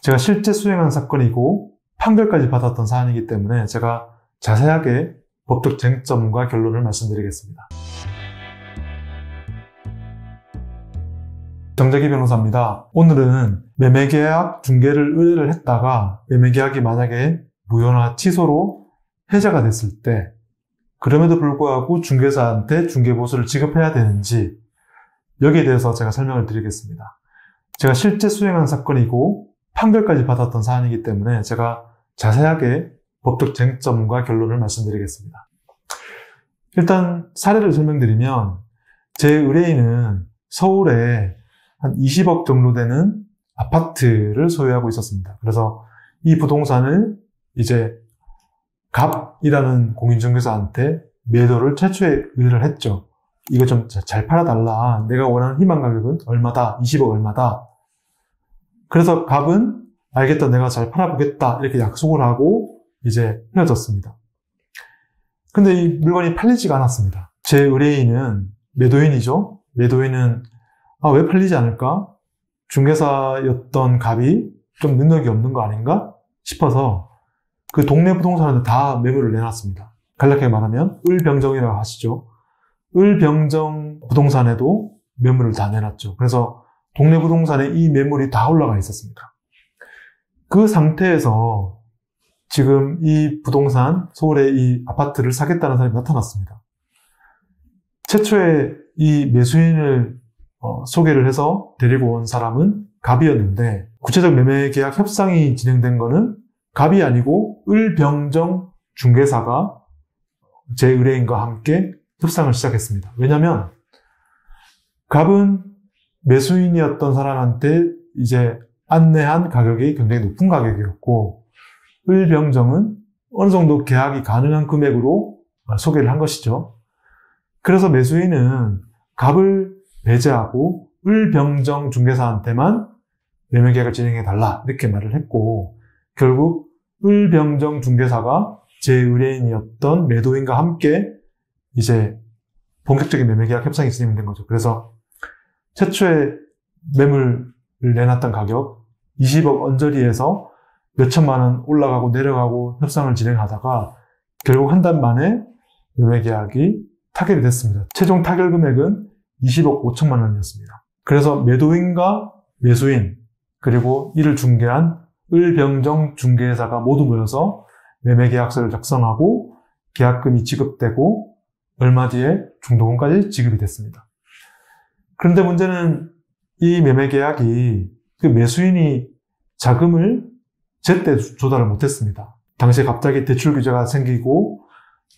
제가 실제 수행한 사건이고 판결까지 받았던 사안이기 때문에 제가 자세하게 법적 쟁점과 결론을 말씀드리겠습니다. 정재기 변호사입니다. 오늘은 매매계약 중개를 의뢰를 했다가 매매계약이 만약에 무효나 취소로 해제가 됐을 때 그럼에도 불구하고 중개사한테 중개보수를 지급해야 되는지 여기에 대해서 제가 설명을 드리겠습니다. 제가 실제 수행한 사건이고 판결까지 받았던 사안이기 때문에 제가 자세하게 법적 쟁점과 결론을 말씀드리겠습니다. 일단 사례를 설명드리면 제 의뢰인은 서울에 한 20억 정도 되는 아파트를 소유하고 있었습니다. 그래서 이 부동산을 이제 갑이라는 공인중개사한테 매도를 최초에 의뢰를 했죠. 이거 좀 잘 팔아달라. 내가 원하는 희망 가격은 얼마다? 20억 얼마다. 그래서 갑은 알겠다. 내가 잘 팔아보겠다. 이렇게 약속을 하고 이제 헤어졌습니다. 근데 이 물건이 팔리지가 않았습니다. 제 의뢰인은 매도인이죠. 매도인은 왜 팔리지 않을까? 중개사였던 갑이 좀 능력이 없는 거 아닌가 싶어서 그 동네 부동산한테 다 매물을 내놨습니다. 간략하게 말하면 을병정이라고 하시죠. 을병정 부동산에도 매물을 다 내놨죠. 그래서 동네 부동산에 이 매물이 다 올라가 있었습니다. 그 상태에서 지금 이 부동산, 서울의 이 아파트를 사겠다는 사람이 나타났습니다. 최초에 이 매수인을 소개를 해서 데리고 온 사람은 갑이었는데 구체적 매매계약 협상이 진행된 거는 갑이 아니고 을병정 중개사가 제 의뢰인과 함께 협상을 시작했습니다. 왜냐하면 갑은 매수인이었던 사람한테 이제 안내한 가격이 굉장히 높은 가격이었고 을병정은 어느 정도 계약이 가능한 금액으로 소개를 한 것이죠. 그래서 매수인은 갑을 배제하고 을병정 중개사한테만 매매계약을 진행해달라 이렇게 말을 했고 결국 을병정 중개사가 제 의뢰인이었던 매도인과 함께 이제 본격적인 매매계약 협상이 진행된 거죠. 그래서 최초에 매물을 내놨던 가격 20억 언저리에서 몇천만 원 올라가고 내려가고 협상을 진행하다가 결국 한 달 만에 매매계약이 타결이 됐습니다. 최종 타결 금액은 20억 5천만 원이었습니다. 그래서 매도인과 매수인 그리고 이를 중개한 을병정 중개사가 모두 모여서 매매계약서를 작성하고 계약금이 지급되고 얼마 뒤에 중도금까지 지급이 됐습니다. 그런데 문제는 이 매매계약이 그 매수인이 자금을 제때 조달을 못했습니다. 당시에 갑자기 대출 규제가 생기고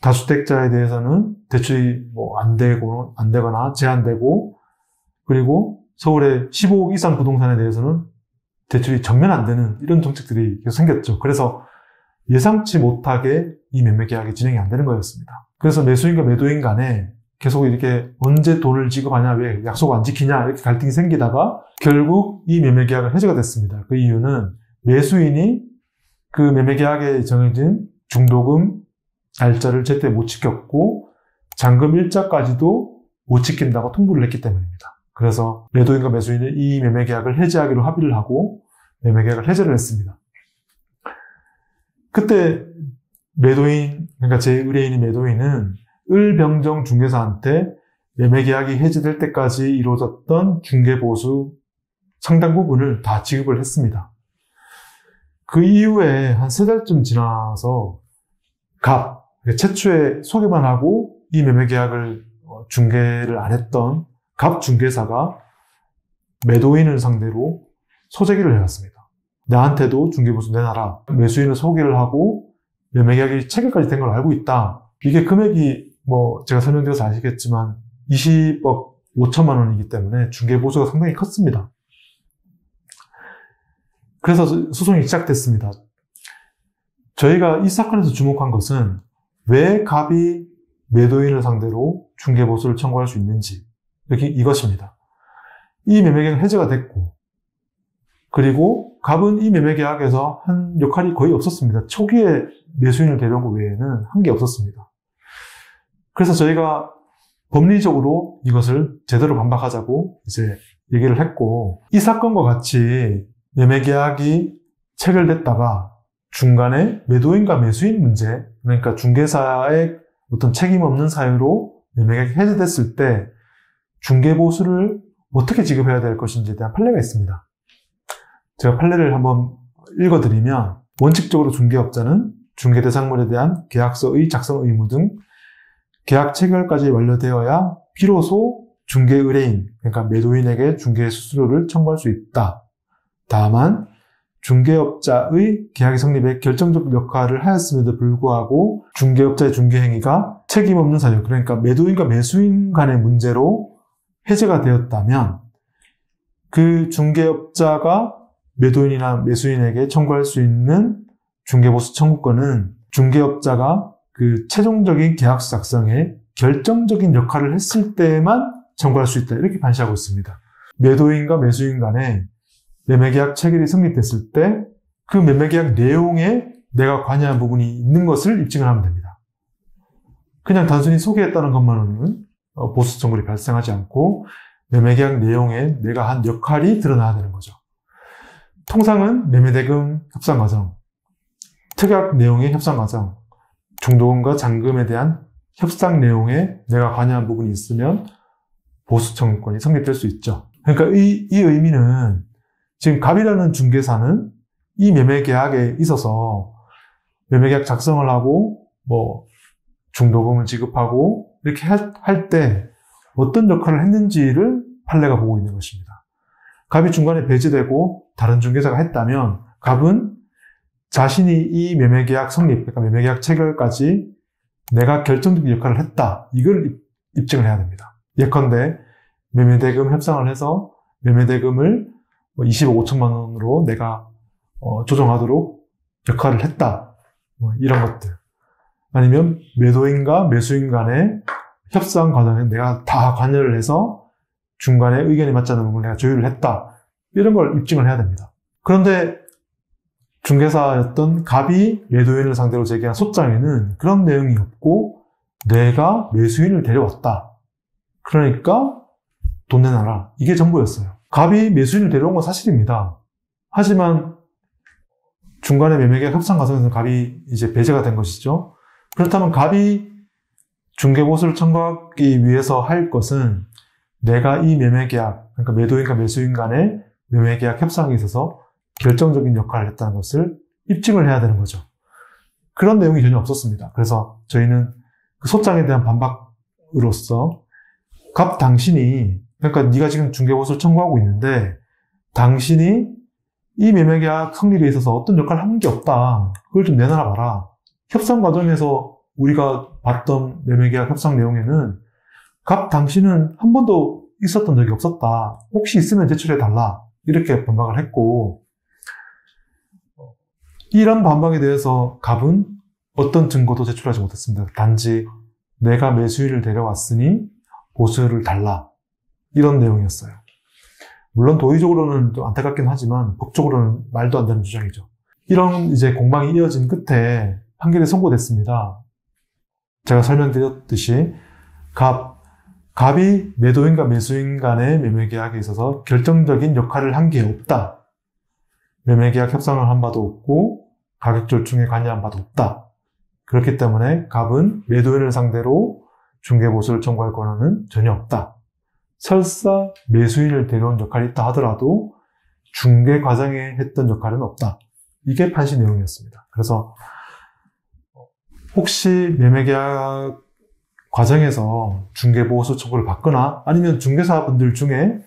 다주택자에 대해서는 대출이 안 되거나 제한되고 그리고 서울의 15억 이상 부동산에 대해서는 대출이 전면 안 되는 이런 정책들이 계속 생겼죠. 그래서 예상치 못하게 이 매매계약이 진행이 안 되는 거였습니다. 그래서 매수인과 매도인 간에 계속 이렇게 언제 돈을 지급하냐, 왜 약속 안 지키냐 이렇게 갈등이 생기다가 결국 이 매매계약은 해제가 됐습니다. 그 이유는 매수인이 그 매매계약에 정해진 중도금 날짜를 제때 못 지켰고 잔금 일자까지도 못 지킨다고 통보를 했기 때문입니다. 그래서 매도인과 매수인은 이 매매계약을 해제하기로 합의를 하고 매매계약을 해제를 했습니다. 그때 매도인, 그러니까 제 의뢰인이 매도인은 을병정 중개사한테 매매계약이 해제될 때까지 이루어졌던 중개보수 상당 부분을 다 지급을 했습니다. 그 이후에 한 3달쯤 지나서 갑, 최초에 소개만 하고 이 매매계약을 중개를 안 했던 갑 중개사가 매도인을 상대로 소재기를 해왔습니다. 나한테도 중개보수 내놔라. 매수인을 소개를 하고 매매계약이 체결까지 된 걸 알고 있다. 이게 금액이 제가 설명드려서 아시겠지만 20억 5천만 원이기 때문에 중개보수가 상당히 컸습니다. 그래서 소송이 시작됐습니다. 저희가 이 사건에서 주목한 것은 왜 갑이 매도인을 상대로 중개보수를 청구할 수 있는지 이것입니다. 이 매매계약은 해제가 됐고 그리고 갑은 이 매매계약에서 한 역할이 거의 없었습니다. 초기에 매수인을 데려온 것 외에는 한 게 없었습니다. 그래서 저희가 법리적으로 이것을 제대로 반박하자고 이제 얘기를 했고 이 사건과 같이 매매계약이 체결됐다가 중간에 매도인과 매수인 문제, 그러니까 중개사의 어떤 책임 없는 사유로 매매계약이 해제됐을 때 중개보수를 어떻게 지급해야 될 것인지에 대한 판례가 있습니다. 제가 판례를 한번 읽어드리면, 원칙적으로 중개업자는 중개대상물에 대한 계약서의 작성 의무 등 계약 체결까지 완료되어야 비로소 중개 의뢰인, 그러니까 매도인에게 중개 수수료를 청구할 수 있다. 다만 중개업자의 계약의 성립에 결정적 역할을 하였음에도 불구하고 중개업자의 중개행위가 책임 없는 사유, 그러니까 매도인과 매수인 간의 문제로 해제가 되었다면 그 중개업자가 매도인이나 매수인에게 청구할 수 있는 중개보수 청구권은 중개업자가 그 최종적인 계약서 작성에 결정적인 역할을 했을 때만 청구할 수 있다. 이렇게 판시하고 있습니다. 매도인과 매수인 간에 매매계약 체결이 성립됐을 때 그 매매계약 내용에 내가 관여한 부분이 있는 것을 입증을 하면 됩니다. 그냥 단순히 소개했다는 것만으로는 보수 청구이 발생하지 않고 매매계약 내용에 내가 한 역할이 드러나야 되는 거죠. 통상은 매매대금 협상 과정, 특약 내용의 협상 과정, 중도금과 잔금에 대한 협상 내용에 내가 관여한 부분이 있으면 보수 청구권이 성립될 수 있죠. 그러니까 이 의미는 지금 갑이라는 중개사는 이 매매계약에 있어서 매매계약 작성을 하고 중도금을 지급하고 이렇게 할 때 어떤 역할을 했는지를 판례가 보고 있는 것입니다. 갑이 중간에 배제되고 다른 중개사가 했다면 갑은 자신이 이 매매계약 성립, 그러니까 매매계약 체결까지 내가 결정적인 역할을 했다. 이걸 입증을 해야 됩니다. 예컨대 매매대금 협상을 해서 매매대금을 20억 5천만 원으로 내가 조정하도록 역할을 했다. 이런 것들. 아니면 매도인과 매수인 간의 협상 과정에 내가 다 관여를 해서 중간에 의견이 맞지 않는 부분을 내가 조율을 했다. 이런 걸 입증을 해야 됩니다. 그런데 중개사였던 갑이 매도인을 상대로 제기한 소장에는 그런 내용이 없고 내가 매수인을 데려왔다. 그러니까 돈 내놔라. 이게 전부였어요. 갑이 매수인을 데려온 건 사실입니다. 하지만 중간에 매매계약 협상 과정에서 갑이 이제 배제가 된 것이죠. 그렇다면 갑이 중개보수를 청구하기 위해서 할 것은 내가 이 매매계약, 그러니까 매도인과 매수인 간의 매매계약 협상에 있어서 결정적인 역할을 했다는 것을 입증을 해야 되는 거죠. 그런 내용이 전혀 없었습니다. 그래서 저희는 그 소장에 대한 반박으로서 갑 당신이, 그러니까 네가 지금 중개보수를 청구하고 있는데 당신이 이 매매계약 성립에 있어서 어떤 역할을 한 게 없다. 그걸 좀 내놔라 봐라. 협상 과정에서 우리가 봤던 매매계약 협상 내용에는 갑 당신은 한 번도 있었던 적이 없었다. 혹시 있으면 제출해달라. 이렇게 반박을 했고, 이런 반박에 대해서 갑은 어떤 증거도 제출하지 못했습니다. 단지 내가 매수인을 데려왔으니 보수를 달라. 이런 내용이었어요. 물론 도의적으로는 좀 안타깝긴 하지만 법적으로는 말도 안 되는 주장이죠. 이런 이제 공방이 이어진 끝에 판결이 선고됐습니다. 제가 설명드렸듯이 갑이 매도인과 매수인 간의 매매계약에 있어서 결정적인 역할을 한 게 없다. 매매계약 협상을 한 바도 없고 가격 절충에 관여한 바도 없다. 그렇기 때문에 갑은 매도인을 상대로 중개보수를 청구할 권한은 전혀 없다. 설사 매수인을 데려온 역할이 있다 하더라도 중개 과정에 했던 역할은 없다. 이게 판시 내용이었습니다. 그래서 혹시 매매계약 과정에서 중개보수 청구를 받거나 아니면 중개사분들 중에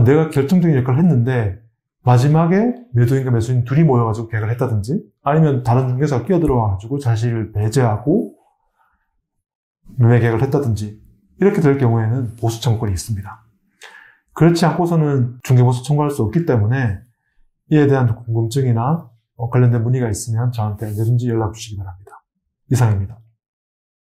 내가 결정적인 역할을 했는데 마지막에 매도인과 매수인 둘이 모여가지고 계약을 했다든지 아니면 다른 중개사가 끼어들어와가지고 자신을 배제하고 매매계약을 했다든지 이렇게 될 경우에는 보수 청구권이 있습니다. 그렇지 않고서는 중개보수 청구할 수 없기 때문에 이에 대한 궁금증이나 관련된 문의가 있으면 저한테 언제든지 연락 주시기 바랍니다. 이상입니다.